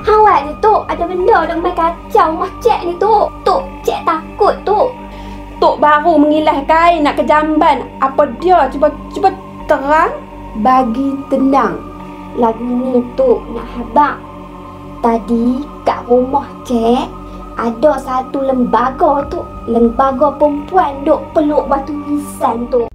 Hawat ni Tok, ada benda nak main kacau rumah Cik ni Tok. Tok, Cik takut Tok. Tok baru mengilas kain nak ke jamban. Apa dia? Cuba terang. Bagi tenang. Lagu ni Tok nak habaq. Tadi kat rumah Cik ada satu lembaga Tok. Lembaga perempuan duk peluk batu nisan Tok.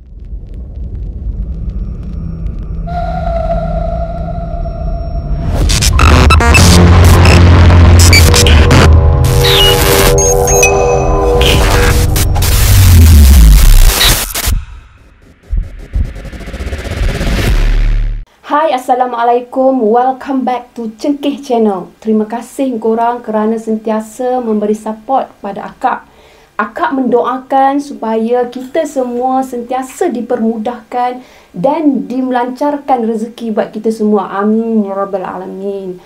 Hai, Assalamualaikum. Welcome back to Cengkeh Channel. Terima kasih korang kerana sentiasa memberi support pada akak. Akak mendoakan supaya kita semua sentiasa dipermudahkan dan dimelancarkan rezeki buat kita semua. Amin ya rabbal alamin.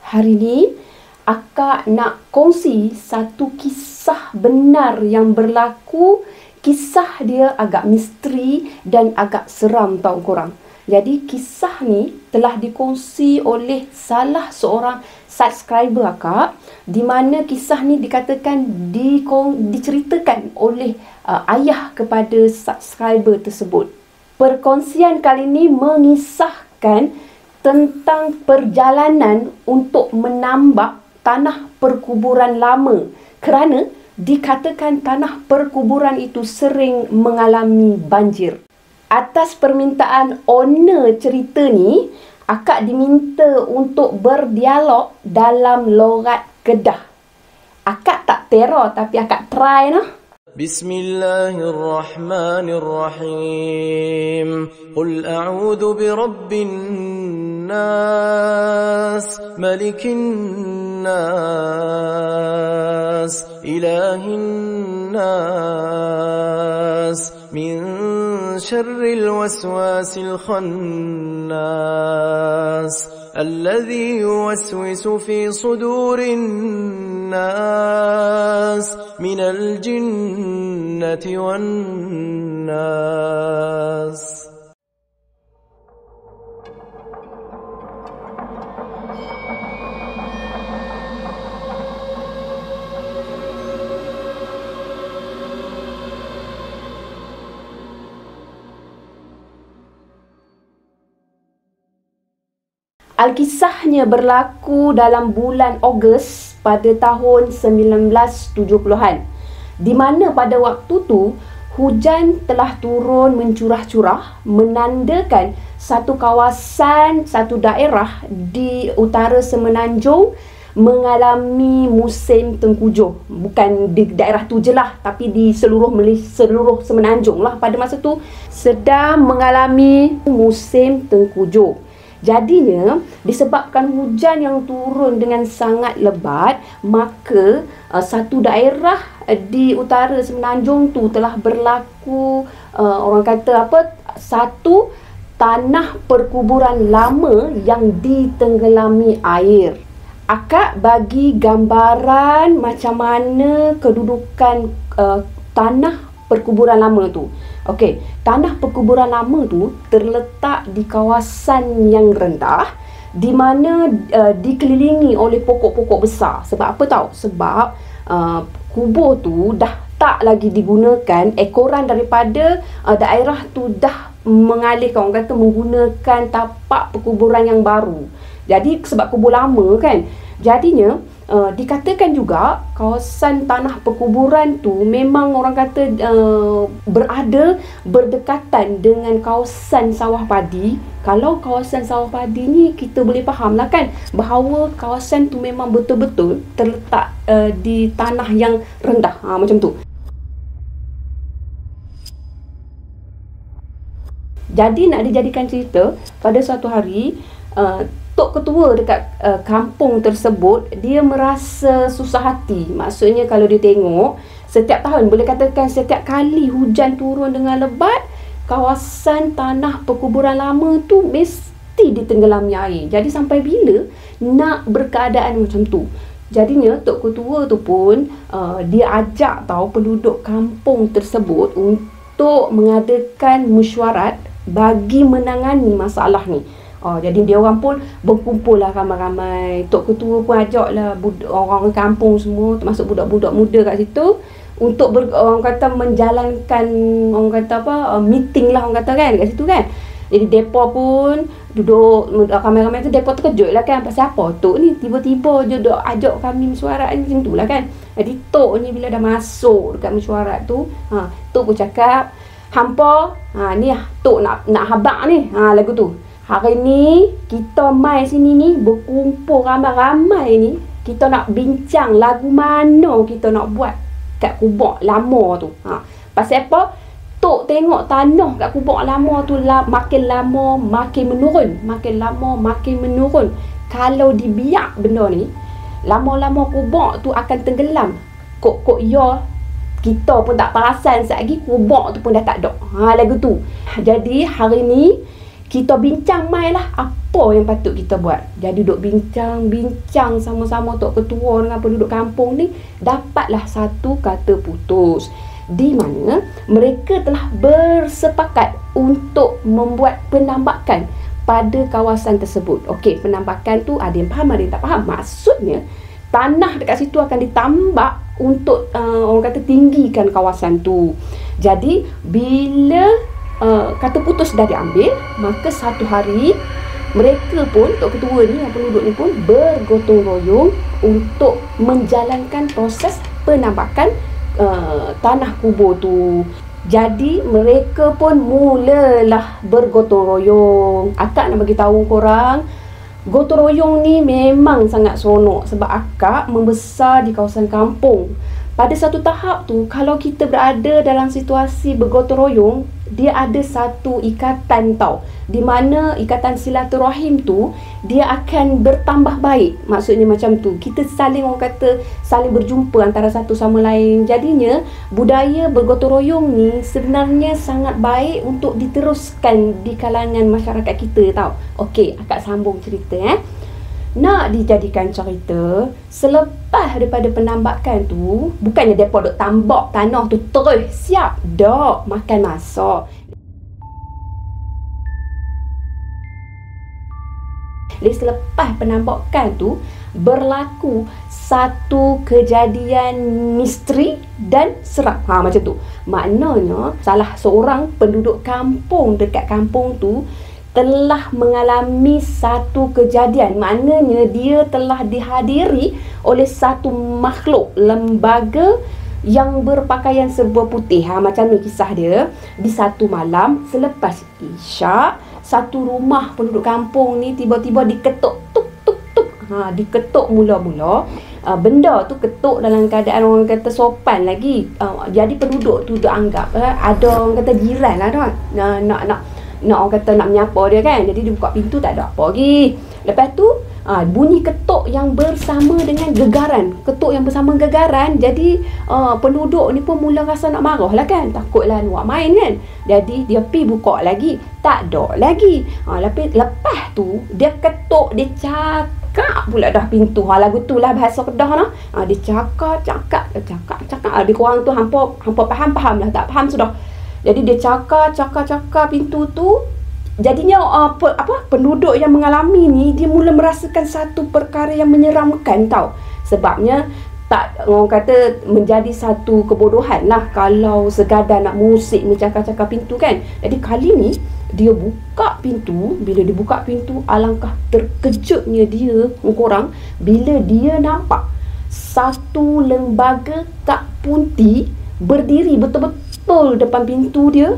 Hari ni akak nak kongsi satu kisah benar yang berlaku. Kisah dia agak misteri dan agak seram tau korang. Jadi kisah ni telah dikongsi oleh salah seorang subscriber akak, di mana kisah ni dikatakan diceritakan oleh ayah kepada subscriber tersebut. Perkongsian kali ni mengisahkan tentang perjalanan untuk menambak tanah perkuburan lama, kerana dikatakan tanah perkuburan itu sering mengalami banjir. Atas permintaan owner cerita ni, akak diminta untuk berdialog dalam logat Kedah. Akak tak terror tapi akak try lah. Bismillahirrahmanirrahim. Qul a'udhu birabbin nas, malikin nas, ilahin nas, min syarril waswasil khannas, الذي يوسوس في صدور الناس من الجنة والناس. Alkisahnya berlaku dalam bulan Ogos pada tahun 1970-an, di mana pada waktu tu hujan telah turun mencurah-curah, menandakan satu kawasan, satu daerah di utara Semenanjung mengalami musim tengkujuh. Bukan di daerah tu je lah, tapi di seluruh Semenanjung lah pada masa tu sedang mengalami musim tengkujuh. Jadinya, disebabkan hujan yang turun dengan sangat lebat, maka satu daerah di utara Semenanjung tu telah berlaku orang kata apa, satu tanah perkuburan lama yang ditenggelami air. Akak bagi gambaran macam mana kedudukan tanah perkuburan lama tu. Okey, tanah perkuburan lama tu terletak di kawasan yang rendah, di mana dikelilingi oleh pokok-pokok besar. Sebab apa tahu? Sebab kubur tu dah tak lagi digunakan, ekoran daripada daerah tu dah mengalihkan, orang kata menggunakan tapak perkuburan yang baru. Jadi sebab kubur lama kan, jadinya dikatakan juga kawasan tanah perkuburan tu memang orang kata berada berdekatan dengan kawasan sawah padi. Kalau kawasan sawah padi ni kita boleh faham lah kan, bahawa kawasan tu memang betul-betul terletak di tanah yang rendah, macam tu. Jadi nak dijadikan cerita, pada suatu hari Tok Ketua dekat kampung tersebut, dia merasa susah hati. Maksudnya kalau dia tengok setiap tahun, boleh katakan setiap kali hujan turun dengan lebat, kawasan tanah perkuburan lama tu mesti ditenggelami air. Jadi sampai bila nak berkeadaan macam tu? Jadinya Tok Ketua tu pun dia ajak penduduk kampung tersebut untuk mengadakan mesyuarat bagi menangani masalah ni. Jadi dia orang pun berkumpul lah ramai-ramai. Tok Ketua pun ajak lah orang kampung semua, termasuk budak-budak muda kat situ, untuk orang kata menjalankan, orang kata apa, meeting lah orang kata kan kat situ kan. Jadi depa pun duduk ramai-ramai tu, depa terkejut lah kan, pasal apa Tok ni tiba-tiba je duk ajak kami mesyuarat ni, macam tu lah kan. Jadi Tok ni bila dah masuk dekat mesyuarat tu, Tok pun cakap, hampa, ni Tok nak habaq ni, lagu tu. Hari ni kita mai sini ni, berkumpul ramai-ramai ni, kita nak bincang lagu mana kita nak buat kat Kubak Lama tu. Pasal apa? Tok tengok tanah kat Kubak Lama tu makin lama makin menurun, makin lama makin menurun. Kalau dibiak benda ni, lama-lama Kubak tu akan tenggelam. Kok ya kita pun tak perasan lagi Kubak tu pun dah tak ada. Lagu tu. Jadi hari ni kita bincang mai lah apa yang patut kita buat. Jadi duduk bincang sama-sama Tok Ketua dengan penduduk kampung ni, dapatlah satu kata putus, di mana mereka telah bersepakat untuk membuat penambakan pada kawasan tersebut. Okey, penambakan tu ada yang faham, ada yang tak faham. Maksudnya tanah dekat situ akan ditambak untuk orang kata tinggikan kawasan tu. Jadi bila kata putus dah diambil, maka satu hari mereka pun, Tok Ketua ni, yang penduduk ni pun bergotong royong untuk menjalankan proses penambakan tanah kubur tu. Jadi mereka pun mulalah bergotong royong. Akak nak bagi tahu korang, gotong royong ni memang sangat seronok sebab akak membesar di kawasan kampung. Pada satu tahap tu, kalau kita berada dalam situasi bergotong royong, dia ada satu ikatan tau, di mana ikatan silaturahim tu dia akan bertambah baik. Maksudnya macam tu, kita saling, orang kata, saling berjumpa antara satu sama lain. Jadinya budaya bergotong royong ni sebenarnya sangat baik untuk diteruskan di kalangan masyarakat kita tau. Okey, akak sambung cerita. Nak dijadikan cerita, selepas daripada penambakan tu, bukannya mereka duk tambak tanah tu terus siap. Tak, makan masak. Jadi selepas penambakan tu, berlaku satu kejadian misteri dan seram. Macam tu. Maknanya salah seorang penduduk kampung dekat kampung tu telah mengalami satu kejadian. Maknanya dia telah dihadiri oleh satu makhluk lembaga yang berpakaian serba putih. Macam ni kisah dia. Di satu malam selepas Isyak, satu rumah penduduk kampung ni tiba-tiba diketuk, tuk tuk tuk. Diketuk mula-mula. Benda tu ketuk dalam keadaan, orang kata, sopan lagi. Jadi penduduk tu anggap ada, orang kata, jiran lah tu. Nak orang kata nak menyapa dia kan. Jadi dia buka pintu, tak ada apa lagi. Lepas tu bunyi ketuk yang bersama dengan gegaran. Ketuk yang bersama gegaran. Jadi penduduk ni pun mula rasa nak marah lah kan. Takutlah buat main kan. Jadi dia pergi buka lagi, tak ada lagi. Lepas tu dia ketuk, dia cakap pula dah pintu. Lagu tu lah bahasa Kedah lah. Dia cakap. Lebih kurang tu hampa faham lah. Tak faham sudah. Jadi dia cakap pintu tu. Jadinya penduduk yang mengalami ni, dia mula merasakan satu perkara yang menyeramkan tau. Sebabnya tak, orang kata, menjadi satu kebodohan lah kalau sekadar nak musik mencakap-cakap pintu kan. Jadi kali ni dia buka pintu. Bila dia buka pintu, alangkah terkejutnya dia, korang, bila dia nampak satu lembaga Kak Punti berdiri betul-betul depan pintu dia.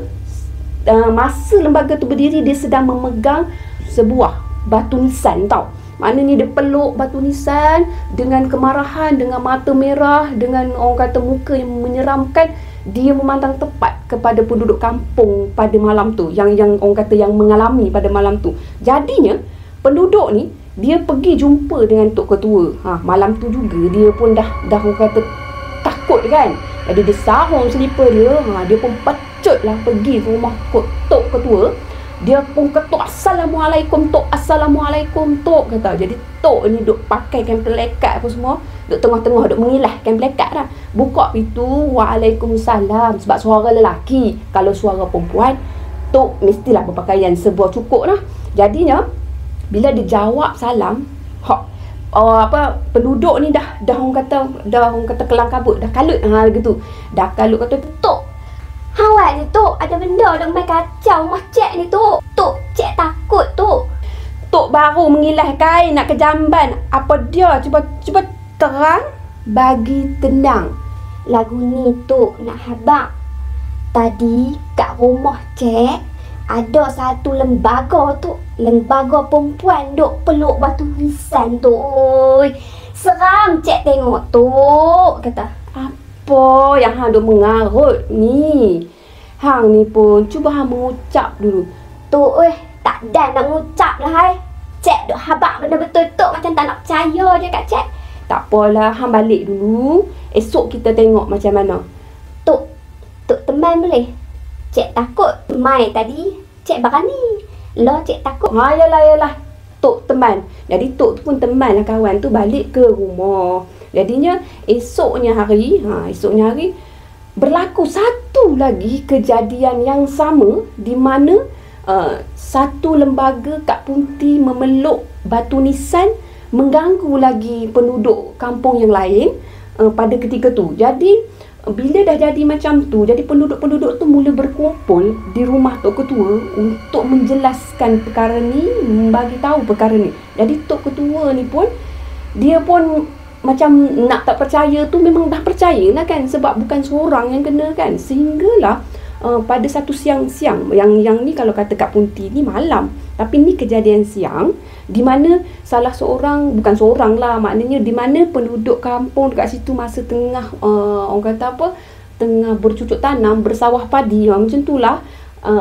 Masa lembaga tu berdiri, dia sedang memegang sebuah batu nisan tau. Maknanya dia peluk batu nisan dengan kemarahan, dengan mata merah, dengan, orang kata, muka yang menyeramkan. Dia memandang tepat kepada penduduk kampung pada malam tu, yang orang kata yang mengalami pada malam tu. Jadinya penduduk ni, dia pergi jumpa dengan Tok Ketua. Malam tu juga dia pun dah orang kata takut kan. Jadi dia sarung selipar dia. Dia pun pecut lah pergi ke rumah Tok Ketua. Dia pun ketuk, "Assalamualaikum Tok, Assalamualaikum Tok," kata. Jadi Tok ni duk pakai kain pelekat apa semua, duk tengah-tengah duk mengilah kain pelekat dah. Buka pintu, "Waalaikumsalam." Sebab suara lelaki. Kalau suara perempuan, Tok mestilah berpakaian serba cukup lah. Jadinya Bila dia jawab salam, penduduk ni dah orang kata kelang kabut, dah kalut gitu. Dah kalut kata, Tok, awak ni Tok, ada benda dah main kacau rumah Cik ni Tok. Tok, Cik takut Tok. Tok baru mengilas kain nak ke jamban. Apa dia? Cuba terang. Bagi tenang. Lagu ni Tok nak habaq. Tadi kat rumah Cik ada satu lembaga tu, lembaga perempuan duk peluk batu nisan tu. Oi, seram Cik tengok Tok, kata. Apa yang hang duk mengarut ni? Hang ni pun cuba hang mengucap dulu. Tok tak dan nak mengucap lah hai. Cik duk habaq benda betul Tok, macam tak nak percaya je kat Cik. Tak apalah, hang balik dulu. Esok kita tengok macam mana. Tok teman boleh? Cik takut mai tadi Cik berani. Lah Cik takut. Yalah. Tok teman. Jadi Tok tu pun teman lah kawan tu balik ke rumah. Jadinya esoknya hari berlaku satu lagi kejadian yang sama di mana satu lembaga kat Punti memeluk batu nisan mengganggu lagi penduduk kampung yang lain pada ketika tu. Jadi bila dah jadi macam tu, jadi penduduk-penduduk tu mula berkumpul di rumah Tok Ketua untuk menjelaskan perkara ni, bagi tahu perkara ni. Jadi Tok Ketua ni pun dia pun macam nak tak percaya tu memang dah percaya lah kan, sebab bukan seorang yang kena kan. Sehinggalah pada satu siang-siang, yang ni kalau kata kat Punti ni malam, tapi ni kejadian siang di mana salah seorang, bukan seorang lah, maknanya di mana penduduk kampung dekat situ masa tengah orang kata apa, tengah bercucuk tanam, bersawah padi, macam tu lah,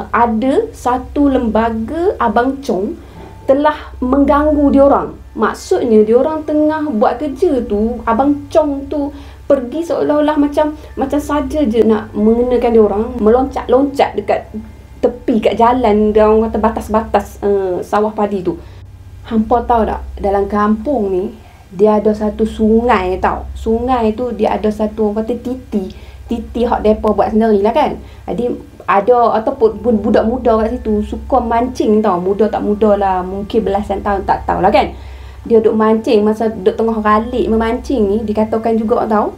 ada satu lembaga Abang Chong telah mengganggu diorang. Maksudnya diorang tengah buat kerja tu, Abang Chong tu pergi seolah-olah macam saja je nak mengenakan diorang, meloncat-loncat dekat tepi kat jalan, dia orang kata batas-batas sawah padi tu. Hampa tahu tak, dalam kampung ni dia ada satu sungai tau. Sungai tu dia ada satu orang kata titi hak depa buat sendiri lah kan. Jadi ada ataupun budak muda kat situ suka mancing tau. Muda tak muda lah, mungkin belasan tahun, tak tahulah kan. Dia duk mancing, masa duk tengah ralik memancing ni, dikatakan juga tau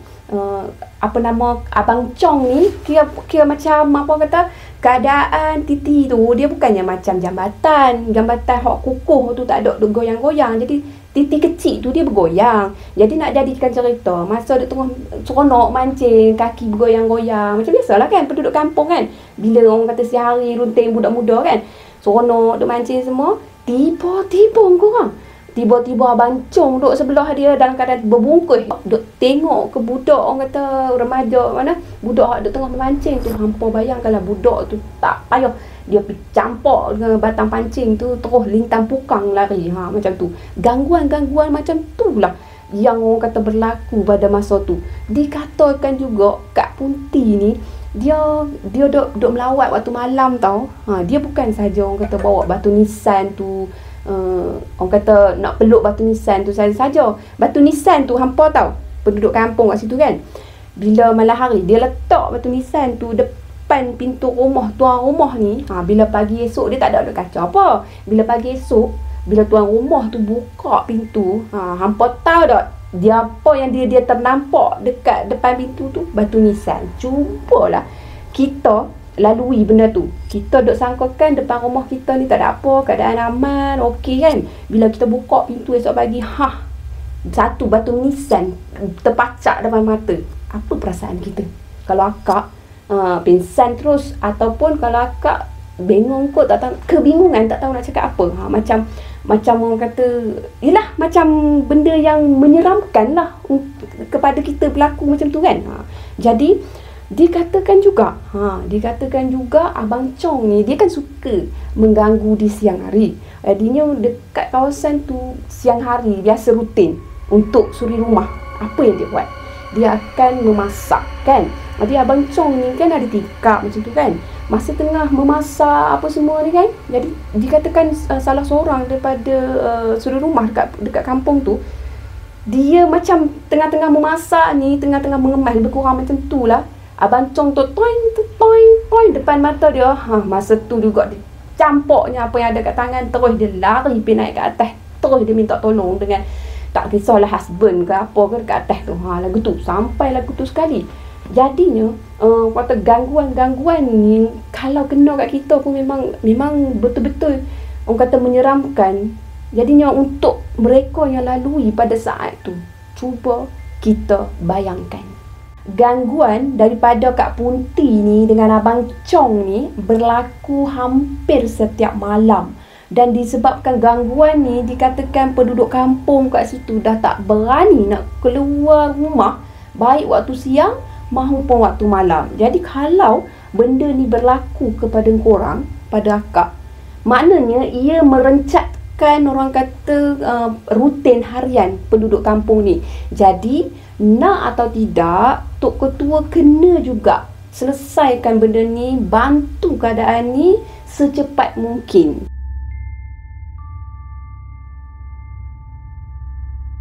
apa nama Abang Chong ni kira macam apa kata, keadaan titi tu dia bukannya macam jambatan hak kukuh tu, tak ada duk goyang-goyang. Jadi titi kecil tu dia bergoyang. Jadi nak jadikan cerita, masa dia tengah seronok mancing, kaki bergoyang-goyang, macam biasalah kan penduduk kampung kan, bila orang kata siang hari runting budak muda kan, seronok duk mancing semua. Tiba-tiba korang, tiba-tiba Abang Chong duduk sebelah dia dalam keadaan berbungkus, duduk tengok ke budak orang kata remaja mana, budak duduk tengah memancing tu. Hampa bayangkanlah budak tu tak payah dia pergi campak dengan batang pancing tu, terus lintang pukang lari. Macam tu. Gangguan-gangguan macam tu lah yang orang kata berlaku pada masa tu. Dikatakan juga kat Punti ni dia duduk melawat waktu malam tau. Dia bukan saja orang kata bawa batu nisan tu, orang kata nak peluk batu nisan tu saja. Batu nisan tu hampa tahu penduduk kampung kat situ kan, bila malam hari dia letak batu nisan tu depan pintu rumah tuan rumah ni. Bila pagi esok dia tak ada kacau apa. Bila pagi esok, bila tuan rumah tu buka pintu, hampa tahu tak dia apa yang dia ternampak dekat depan pintu tu? Batu nisan. Cubalah kita lalui benda tu. Kita duk sangkakan depan rumah kita ni tak ada apa, keadaan aman, okey kan. Bila kita buka pintu esok pagi, satu batu nisan terpacak depan mata. Apa perasaan kita? Kalau akak pingsan terus, ataupun kalau akak bingung kot, tak tahu, kebingungan, tak tahu nak cakap apa. Macam orang kata, yelah, macam benda yang menyeramkan lah kepada kita berlaku macam tu kan. Jadi dikatakan juga Abang Chong ni dia kan suka mengganggu di siang hari. Jadinya dekat kawasan tu siang hari biasa rutin untuk suri rumah. Apa yang dia buat? Dia akan memasak kan. Jadi Abang Chong ni kan ada tikar macam tu kan. Masa tengah memasak apa semua ni kan, jadi dikatakan salah seorang daripada suri rumah dekat kampung tu, dia macam tengah-tengah memasak ni, tengah-tengah mengemas, lebih kurang macam tu lah. Abang Chong tu toing depan mata dia. Masa tu juga dia campurnya apa yang ada kat tangan, terus dia lari pergi naik ke atas, terus dia minta tolong dengan tak kisahlah husband ke apa ke kat atas tu. Lagu tu sampai lagu tu sekali. Jadinya kata gangguan-gangguan ni kalau kena kat kita pun memang betul-betul orang kata menyeramkan. Jadinya untuk mereka yang lalui pada saat tu, cuba kita bayangkan. Gangguan daripada Kak Punti ni dengan Abang Chong ni berlaku hampir setiap malam. Dan disebabkan gangguan ni, dikatakan penduduk kampung kat situ dah tak berani nak keluar rumah, baik waktu siang maupun waktu malam. Jadi kalau benda ni berlaku kepada korang, pada akak, maknanya ia merencatkan orang kata rutin harian penduduk kampung ni. Jadi nak atau tidak, Tok Ketua kena juga selesaikan benda ni, bantu keadaan ni secepat mungkin.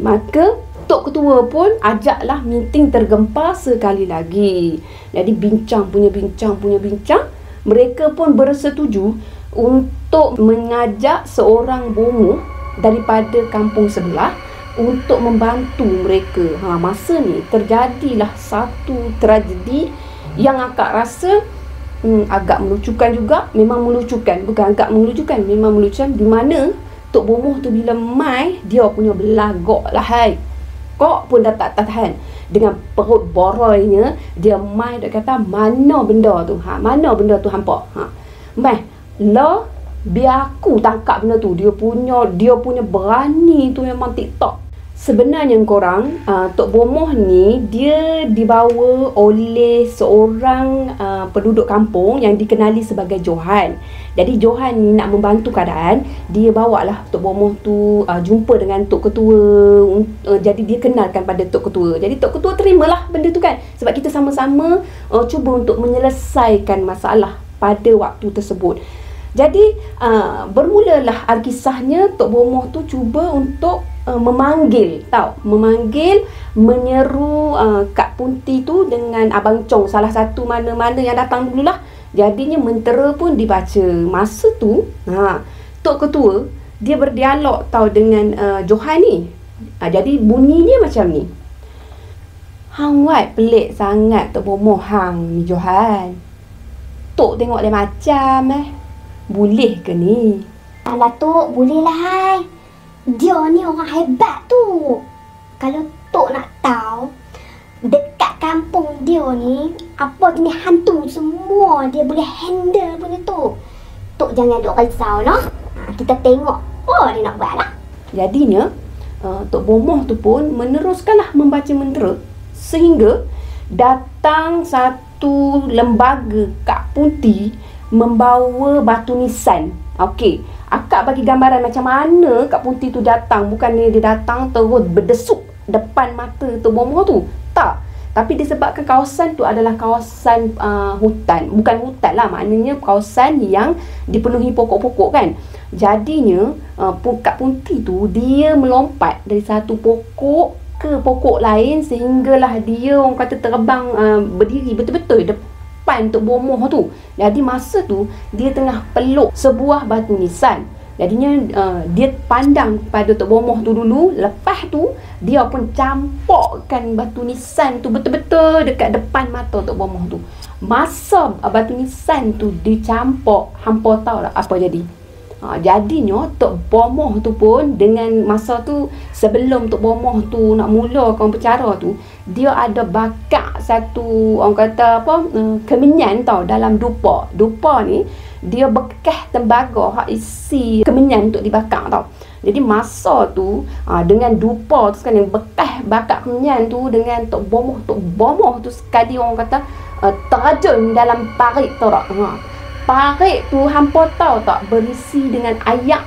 Maka Tok Ketua pun ajaklah meeting tergempar sekali lagi. Jadi bincang punya bincang, mereka pun bersetuju untuk mengajak seorang bomoh daripada kampung sebelah untuk membantu mereka. Masa ni terjadilah satu tragedi yang akak rasa agak melucukan juga. Memang melucukan, bukan agak melucukan, memang melucukan, di mana Tok Bomoh tu bila mai, dia punya belagak lah hai. Kok pun dah tak tahan. Dengan perut boroinya, dia mai dia kata, mana benda tu? Mana benda tu hampa? Mai, lah biar aku tangkap benda tu. Dia punya berani tu memang TikTok. Sebenarnya korang, Tok Bomoh ni dia dibawa oleh seorang penduduk kampung yang dikenali sebagai Johan. Jadi Johan ni nak membantu keadaan, dia bawalah Tok Bomoh tu jumpa dengan Tok Ketua. Jadi dia kenalkan pada Tok Ketua. Jadi Tok Ketua terimalah benda tu kan, sebab kita sama-sama cuba untuk menyelesaikan masalah pada waktu tersebut. Jadi bermulalah alkisahnya. Tok Bomoh tu cuba untuk memanggil, menyeru Kak Punti tu dengan Abang Chong, salah satu mana-mana yang datang dululah. Jadinya mentera pun dibaca. Masa tu Tok Ketua dia berdialog dengan Johan ni. Jadi bunyinya macam ni. Hang wai pelik sangat Tok Bomoh hang ni Johan. Tok tengok dia macam boleh ke ni? Alah Tok, boleh lah hai. Dia ni orang hebat tu. Kalau Tok nak tahu, dekat kampung dia ni, apa jenis hantu semua dia boleh handle punya tu. Tok jangan duk risau lah. Kita tengok dia nak buat lah. Jadinya Tok Bomoh tu pun meneruskanlah membaca mentera sehingga datang satu lembaga Kak Punti membawa batu nisan. Okey, akak bagi gambaran macam mana Kak Punti tu datang. Bukannya dia datang terus berdesuk depan mata Tok Bomoh tu. Tak. Tapi disebabkan kawasan tu adalah kawasan hutan. Bukan hutan lah, maknanya kawasan yang dipenuhi pokok-pokok kan. Jadinya Kak Punti tu dia melompat dari satu pokok ke pokok lain sehinggalah dia orang kata terbang berdiri betul-betul depan Tok Bomoh tu. Jadi masa tu dia tengah peluk sebuah batu nisan. Jadinya dia pandang pada Tok Bomoh tu dulu. Lepas tu dia pun campurkan batu nisan tu betul-betul dekat depan mata Tok Bomoh tu. Masa batu nisan tu dicampur, hampa tahu tak apa jadi? Jadinya Tok Bomoh tu pun dengan masa tu, sebelum Tok Bomoh tu nak mulakan percara tu, dia ada bakar satu orang kata kemenyan tau dalam dupa. Dupa ni dia bekas tembaga hak isi kemenyan untuk dibakar tau. Jadi masa tu dengan dupa tu sekarang yang bekas bakar kemenyan tu, dengan Tok Bomoh tu sekali orang kata terjun dalam parit tau tak. Parit tu hampa tahu tak berisi dengan ayak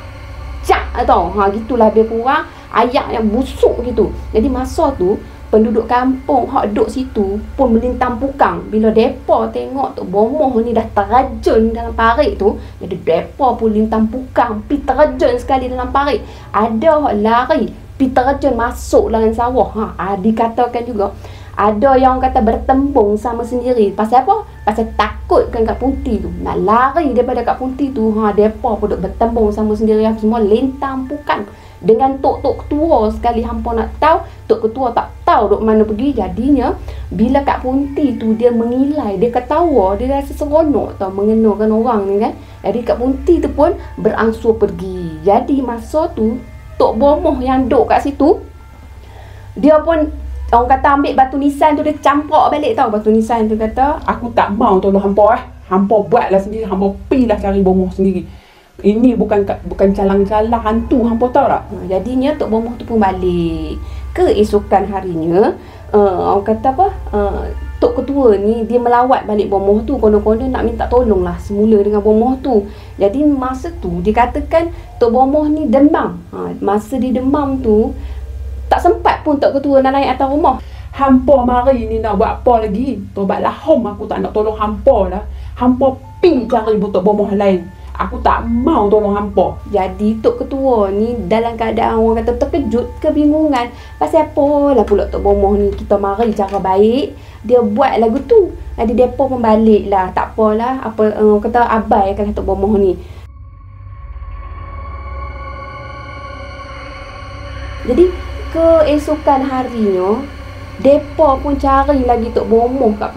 cak tau. Gitulah lebih kurang, ayak yang busuk gitu. Jadi masa tu penduduk kampung hak duduk situ pun melintang pukang bila depa tengok Tok Bomoh ni dah terjun dalam parit tu. Jadi depa pun lintang pukang pi terjun sekali dalam parit. Ada hak lari pi terjun masuk dalam sawah. Dikatakan juga Ada yang kata bertembung sama sendiri. Pasal apa? Pasal takutkan Kak Punti tu. Nak lari daripada Kak Punti tu. Mereka pun duk bertembung sama sendiri. Semua lintang pukan. Dengan Tok Ketua sekali hampa nak tahu, Tok Ketua tak tahu duk mana pergi. Jadinya bila Kak Punti tu dia mengilai, dia ketawa, dia rasa seronok tau mengenakan orang ni kan. Jadi Kak Punti tu pun berangsur pergi. Jadi masa tu Tok Bomoh yang duk kat situ, dia pun orang kata ambil batu nisan tu, dia campak balik tau. Batu nisan tu kata, aku tak mau tolong hampa hampa buatlah sendiri, hampa pergilah cari Bomoh sendiri. Ini bukan calang-calang hantu, hampa tahu tak? Jadinya Tok Bomoh tu pun balik. Keesokan harinya, orang kata apa, Tok Ketua ni dia melawat balik Bomoh tu, konon-konon nak minta tolong lah semula dengan Bomoh tu. Jadi masa tu dikatakan Tok Bomoh ni demam. Masa dia demam tu tak sempat pun Tok Ketua nak naik atas rumah. Hampa mari ni nak buat apa lagi? Tobatlah hom, aku tak nak tolong hampa lah. Hampa pi cari Tok Bomoh lain. Aku tak mau tolong hampa. Jadi Tok Ketua ni dalam keadaan orang kata terkejut, kebingungan. Pasal apa lah pula Tok Bomoh ni kita mari cara baik, dia buat lagu tu. Jadi depa pun balik lah. Tak apalah, apa kata abaikanlah Tok Bomoh ni. Jadi keesokan harinya, depa pun cari lagi Tok Bomoh kat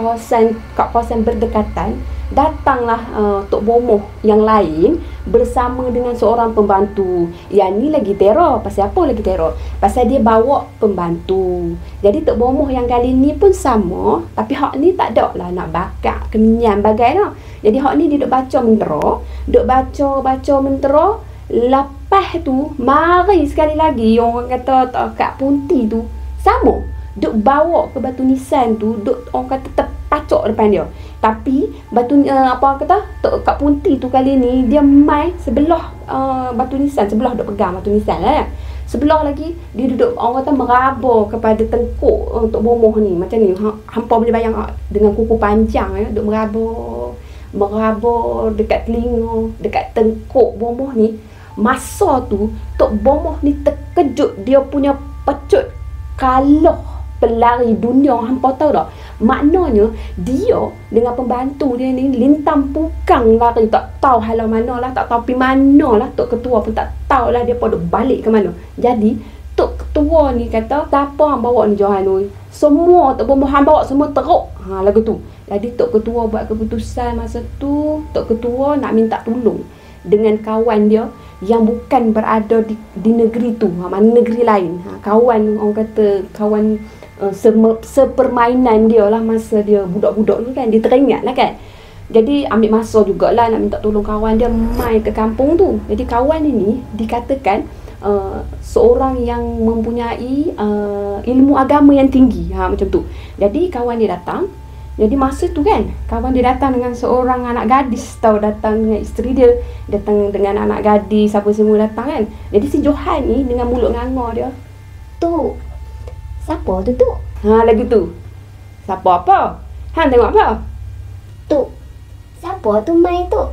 kawasan berdekatan. Datanglah Tok Bomoh yang lain bersama dengan seorang pembantu. Yang ni lagi teror. Pasal apa lagi teror? Pasal dia bawa pembantu. Jadi Tok Bomoh yang kali ni pun sama, tapi hak ni tak ada lah nak bakar keminyan bagai lah. Jadi hak ni dia duk baca mentera, duk baca mentera. Lepas tu mari sekali lagi orang kata Kak Punti tu sama, duk bawa ke batu nisan tu, duk orang kata terpacok depan dia. Tapi batu apa kata Kak Punti tu kali ni dia mai sebelah batu nisan, sebelah duk pegang batu nisan lah. Sebelah lagi dia duduk orang kata meraba kepada tengkuk Tok Bomoh ni macam ni. Hampa boleh bayang dengan kuku panjang ya, duk meraba dekat telinga, dekat tengkuk Bomoh ni. Masa tu Tok Bomoh ni terkejut, dia punya pecut kalah pelari dunia. Hampa tahu tak? Maknanya dia dengan pembantu dia ni lintang pukang lari, tak tahu halau mana lah, tak tahu pergi mana lah. Tok Ketua pun tak tahu lah dia pada balik ke mana. Jadi Tok Ketua ni kata, siapa yang bawa ni Johan ni? Semua Tok Bomoh hang bawa semua teruk. Lagu tu. Jadi Tok Ketua buat keputusan masa tu, Tok Ketua nak minta tolong dengan kawan dia yang bukan berada di negeri tu, mana negeri lain. Kawan orang kata kawan sepermainan dia lah masa dia budak-budak ni kan, dia teringat lah kan. Jadi ambil masa jugalah nak minta tolong kawan dia mai ke kampung tu. Jadi kawan ini dikatakan seorang yang mempunyai ilmu agama yang tinggi, macam tu. Jadi kawan dia datang. Jadi masa tu kan, kawan dia datang dengan seorang anak gadis, tahu, datang dengan isteri dia, datang dengan anak gadis, apa semua datang kan. Jadi si Johan ni dengan mulut nganga dia, "Tu, siapa tu tu?" Lagu tu. Siapa apa? Hang tengok apa? Tu, siapa tu mai tu?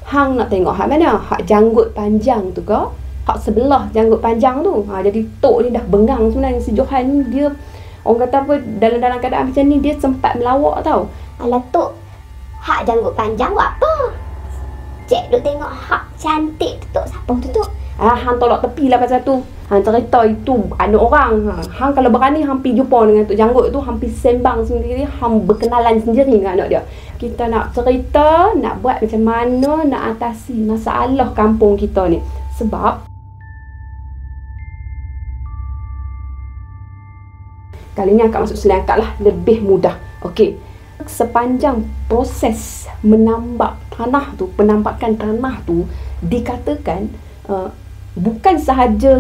Hang nak tengok hak mana? Hak janggut panjang tu ke? Hak sebelah janggut panjang tu. Jadi Tok ni dah bengang sebenarnya. Si Johan ni dia orang kata apa, dalam keadaan macam ni dia sempat melawak tau. Alah Tok, hak janggut panjang buat apa? Cik duk tengok hak cantik tu Tok. Siapa tu Tok? Hang tolak tepi lah pasal tu. Hang cerita itu anak orang. Hang kalau berani hang pergi jumpa dengan Tok Janggut tu, hang pergi sembang sendiri, hang berkenalan sendiri dengan anak dia. Kita nak cerita, nak buat macam mana nak atasi masalah kampung kita ni. Sebab kali ni akak masuk selain akak lah lebih mudah. Okey. Sepanjang proses menambak tanah tu, penambakan tanah tu, dikatakan bukan sahaja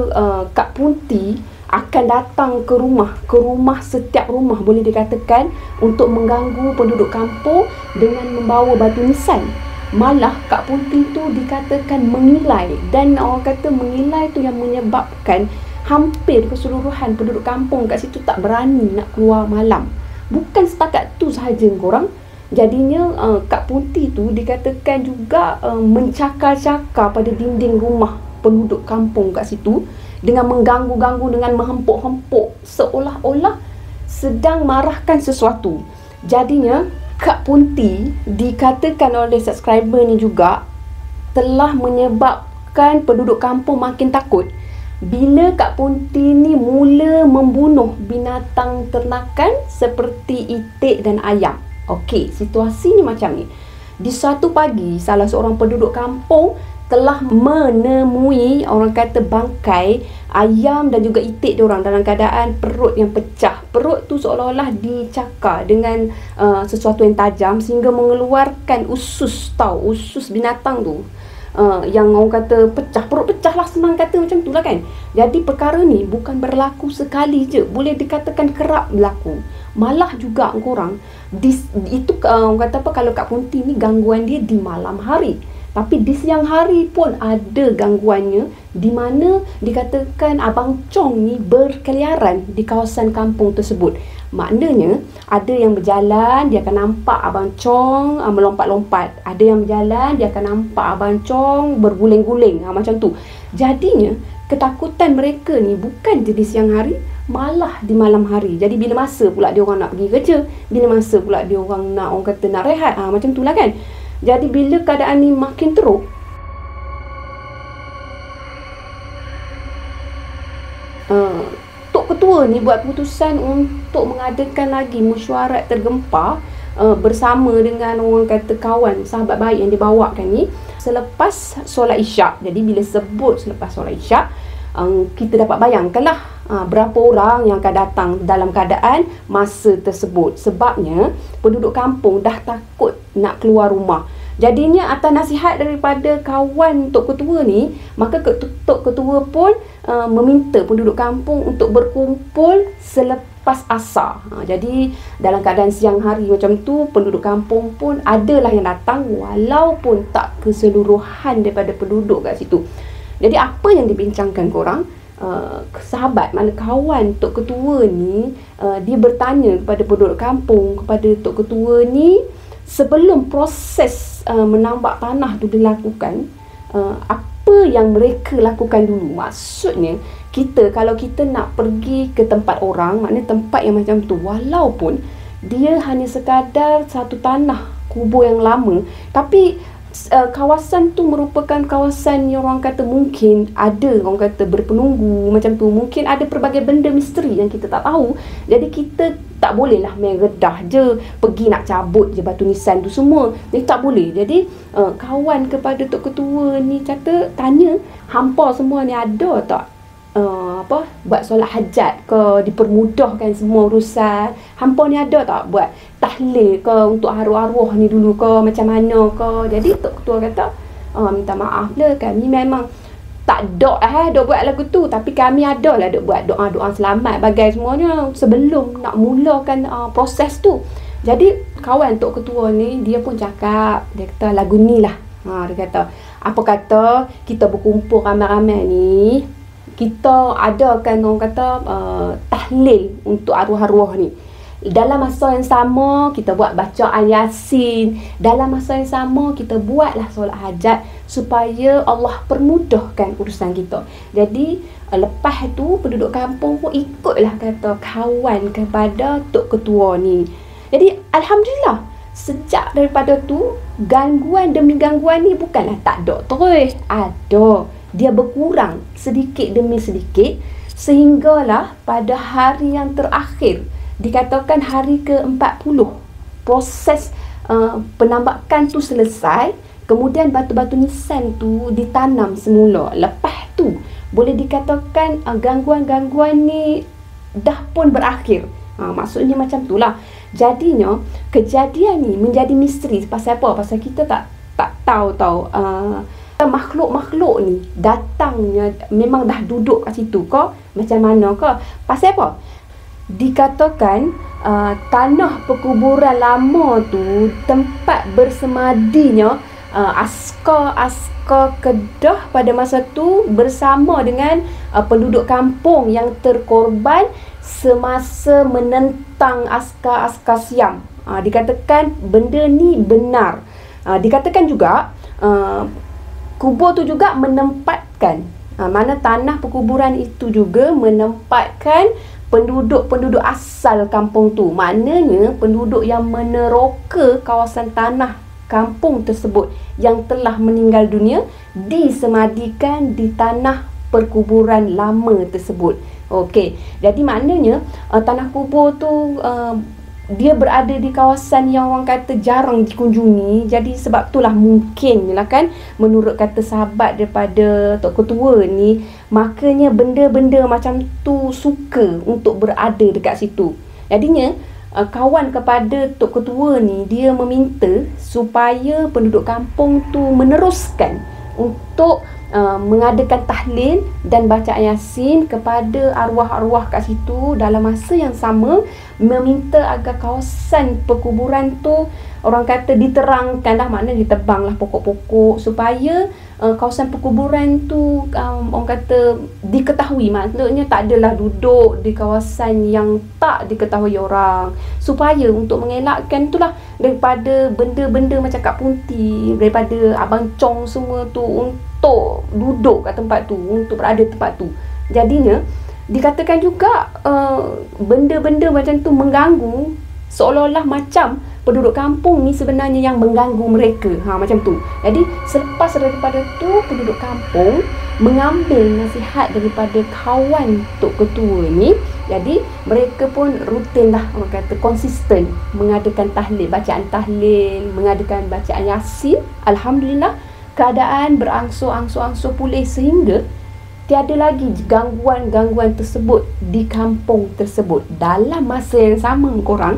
Kak Punti akan datang ke rumah setiap rumah, boleh dikatakan untuk mengganggu penduduk kampung dengan membawa batu nisan. Malah Kak Punti tu dikatakan mengilai, dan orang kata mengilai tu yang menyebabkan hampir keseluruhan penduduk kampung kat situ tak berani nak keluar malam. Bukan setakat tu sahaja korang. Jadinya Kak Punti tu dikatakan juga mencakar-cakar pada dinding rumah penduduk kampung kat situ dengan mengganggu-ganggu, dengan menghempuk-hempuk, seolah-olah sedang marahkan sesuatu. Jadinya Kak Punti dikatakan oleh subscriber ni juga telah menyebabkan penduduk kampung makin takut bila Kak Punti ni mula membunuh binatang ternakan seperti itik dan ayam. Okey, situasinya macam ni. Di suatu pagi, salah seorang penduduk kampung telah menemui orang kata bangkai ayam dan juga itik diorang dalam keadaan perut yang pecah. Perut tu seolah-olah dicakar dengan sesuatu yang tajam sehingga mengeluarkan usus binatang tu. Yang orang kata pecah, perut pecah lah, senang kata macam tu lah kan. Jadi perkara ni bukan berlaku sekali je, boleh dikatakan kerap berlaku. Malah juga korang itu orang kata apa, kalau Kak Punti ni gangguan dia di malam hari, tapi di siang hari pun ada gangguannya, di mana dikatakan Abang Chong ni berkeliaran di kawasan kampung tersebut. Maknanya ada yang berjalan, dia akan nampak Abang Chong melompat-lompat. Ada yang berjalan, dia akan nampak Abang Chong berguling-guling, macam tu. Jadinya ketakutan mereka ni bukan je di siang hari, malah di malam hari. Jadi bila masa pula dia orang nak pergi kerja, bila masa pula dia orang nak, orang kata nak rehat, macam tu lah kan. Jadi bila keadaan ni makin teruk, Tok Ketua ni buat keputusan untuk mengadakan lagi mesyuarat tergempar bersama dengan orang kata kawan, sahabat baik yang dibawakan ni selepas solat Isyak. Jadi bila sebut selepas solat Isyak, kita dapat bayangkanlah berapa orang yang akan datang dalam keadaan masa tersebut. Sebabnya penduduk kampung dah takut nak keluar rumah. Jadinya atas nasihat daripada kawan Tok Ketua ni, maka Tok Ketua pun meminta penduduk kampung untuk berkumpul selepas asar. Jadi dalam keadaan siang hari macam tu, penduduk kampung pun adalah yang datang, walaupun tak keseluruhan daripada penduduk kat situ. Jadi apa yang dibincangkan korang, sahabat, mana kawan Tok Ketua ni, dia bertanya kepada penduduk kampung, kepada Tok Ketua ni, sebelum proses menambak tanah tu dilakukan, apa yang mereka lakukan dulu. Maksudnya kita, kalau kita nak pergi ke tempat orang, maknanya tempat yang macam tu, walaupun dia hanya sekadar satu tanah kubur yang lama, tapi kawasan tu merupakan kawasan yang orang kata mungkin ada, orang kata berpenunggu macam tu, mungkin ada pelbagai benda misteri yang kita tak tahu. Jadi kita tak bolehlah main redah je pergi nak cabut je batu nisan tu semua. Jadi tak boleh. Jadi kawan kepada Tok Ketua ni kata, tanya hampa semua ni ada tak buat solat hajat ke, dipermudahkan semua urusan. Hampa ni ada tak buat tahlil ke untuk arwah-arwah ni dulu ke, macam mana ke. Jadi Tok Ketua kata, minta maaf lah, kami memang tak dok buat lagu tu, tapi kami ada lah buat doa-doa selamat bagai semuanya sebelum nak mulakan proses tu. Jadi kawan Tok Ketua ni, dia pun cakap, dia kata lagu ni lah, dia kata apa kata kita berkumpul ramai-ramai ni, kita adakan orang kata tahlil untuk arwah-arwah ni. Dalam masa yang sama kita buat bacaan Yasin, dalam masa yang sama kita buatlah solat hajat supaya Allah permudahkan urusan kita. Jadi lepas tu penduduk kampung pun ikutlah kata kawan kepada Tok Ketua ni. Jadi alhamdulillah, sejak daripada tu gangguan demi gangguan ni bukanlah tak ada terus, ada. Dia berkurang sedikit demi sedikit sehinggalah pada hari yang terakhir, dikatakan hari ke-40, proses penambakan tu selesai. Kemudian batu-batu nisan tu ditanam semula. Lepas tu boleh dikatakan gangguan-gangguan ni dah pun berakhir. Maksudnya macam tu lah. Jadinya kejadian ni menjadi misteri. Pasal apa? Pasal kita tak tahu makhluk-makhluk ni datangnya memang dah duduk kat situ ke, macam mana ke. Pasal apa? Dikatakan tanah perkuburan lama tu tempat bersemadinya askar Kedah pada masa tu bersama dengan penduduk kampung yang terkorban semasa menentang askar Siam. Dikatakan benda ni benar. Dikatakan juga kubur tu juga menempatkan, mana tanah perkuburan itu juga menempatkan penduduk-penduduk asal kampung tu. Maknanya penduduk yang meneroka kawasan tanah kampung tersebut yang telah meninggal dunia disemadikan di tanah perkuburan lama tersebut. Okey, jadi maknanya tanah kubur tu dia berada di kawasan yang orang kata jarang dikunjungi. Jadi sebab itulah mungkin lah kan, menurut kata sahabat daripada Tok Ketua ni, makanya benda-benda macam tu suka untuk berada dekat situ. Jadinya kawan kepada Tok Ketua ni, dia meminta supaya penduduk kampung tu meneruskan untuk mengadakan tahlil dan bacaan Yasin kepada arwah-arwah kat situ. Dalam masa yang sama meminta agar kawasan perkuburan tu orang kata diterangkan lah, maknanya ditebang lah pokok-pokok supaya kawasan perkuburan tu orang kata diketahui. Maksudnya tak adalah duduk di kawasan yang tak diketahui orang, supaya untuk mengelakkan itulah daripada benda-benda macam Kak Punti, daripada Abang Chong semua tu untuk duduk kat tempat tu, untuk berada tempat tu. Jadinya dikatakan juga benda-benda macam tu mengganggu, seolah-olah macam penduduk kampung ni sebenarnya yang mengganggu mereka. Macam tu. Jadi selepas daripada tu, penduduk kampung mengambil nasihat daripada kawan Tok Ketua ni. Jadi mereka pun rutin lah, orang kata konsisten mengadakan tahlil, bacaan tahlil, mengadakan bacaan Yasin. Alhamdulillah keadaan berangsur-angsur pulih sehingga tiada lagi gangguan-gangguan tersebut di kampung tersebut. Dalam masa yang sama korang,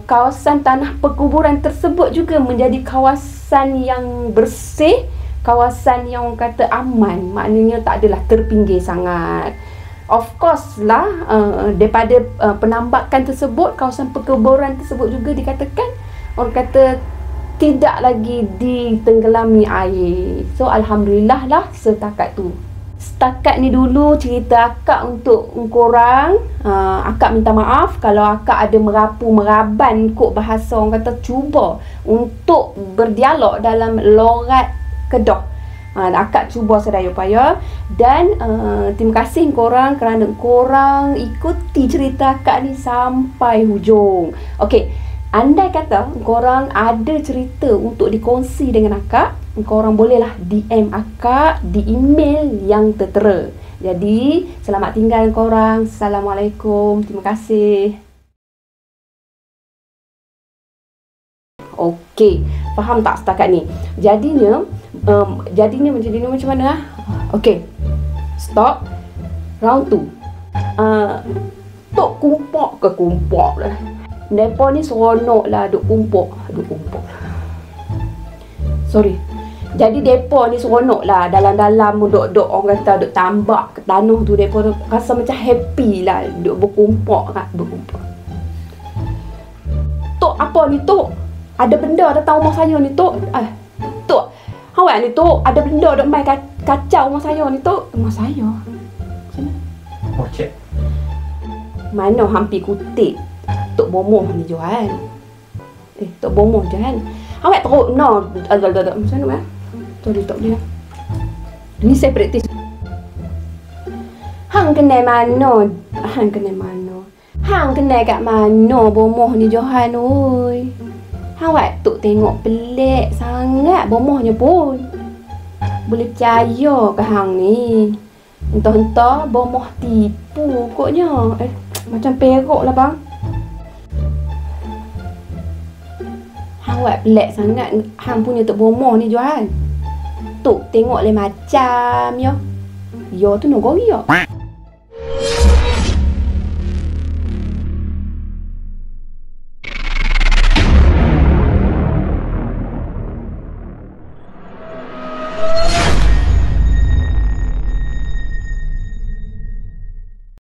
kawasan tanah perkuburan tersebut juga menjadi kawasan yang bersih, kawasan yang orang kata aman, maknanya tak adalah terpinggir sangat. Of course lah, daripada penambakan tersebut, kawasan perkuburan tersebut juga dikatakan orang kata tidak lagi ditenggelami air. So alhamdulillah lah setakat tu. Setakat ni dulu cerita akak untuk korang. Akak minta maaf kalau akak ada meraban kok bahasa orang kata, cuba untuk berdialog dalam logat Kedah. Akak cuba sedaya upaya. Dan terima kasih korang kerana korang ikuti cerita akak ni sampai hujung. Okey, andai kata korang ada cerita untuk dikongsi dengan akak, korang bolehlah DM akak di email yang tertera. Jadi selamat tinggal korang. Assalamualaikum. Terima kasih. Okey, faham tak setakat ni? Jadinya macam mana? Okey, stop. Round 2. Tok kumpok ke kumpok lah. Mereka ni seronok lah duk kumpuk. Sorry. Jadi mereka ni seronok lah dalam-dalam duk orang kata duk tambak ke tanah tu. Mereka rasa macam happy lah duk berkumpuk. Tok apa ni Tok? Ada benda datang rumah saya ni Tok. Tok, awak ni Tok, ada benda duk main kacau rumah saya ni Tok. Rumah saya? Macam mana? Oh, cik. Mana hampir kutip Tok Bomoh ni Johan. Tok Bomoh Johan. Awak teruk no. Macam mana? Sorry Tok dia. Ni saya praktis. Hang kenal mana? Hang kenal kat mana Bomoh ni Johan oi. Awak Tok tengok pelik sangat Bomohnya pun. Boleh percaya ke hang ni? Entah-entah Bomoh tipu koknya. Macam perok lah bang. Awak pelik sangat hang punya Tok Bomoh ni Johan. Tok tengok le macam yo. Yo tu nogori yo.